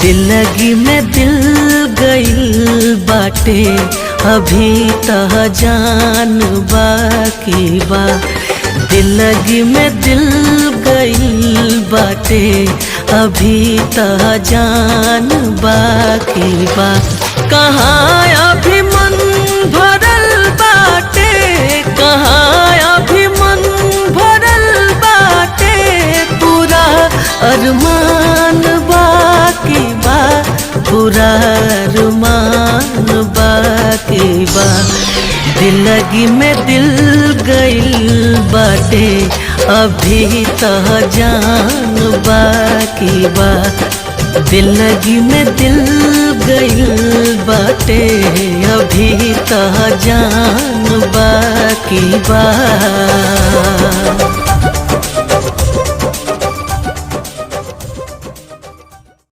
दिल्लगी में दिल गइल बाटे, अभी तह जान बाकी बा। दिल्लगी में दिल गइल बाटे, अभी तह जान बाकी बा। कहाँ अभी मन भरल बाटे, कहाँ अभी मन भरल बाटे, पूरा अरमान बाकी बा, पूरा अरमान बाकी बा। दिल्लगी में दिल गइल बाटे, अभी तह जान बाकी बा। दिल्लगी में दिल गइल बाटे, अभी तह जान बाकी बा।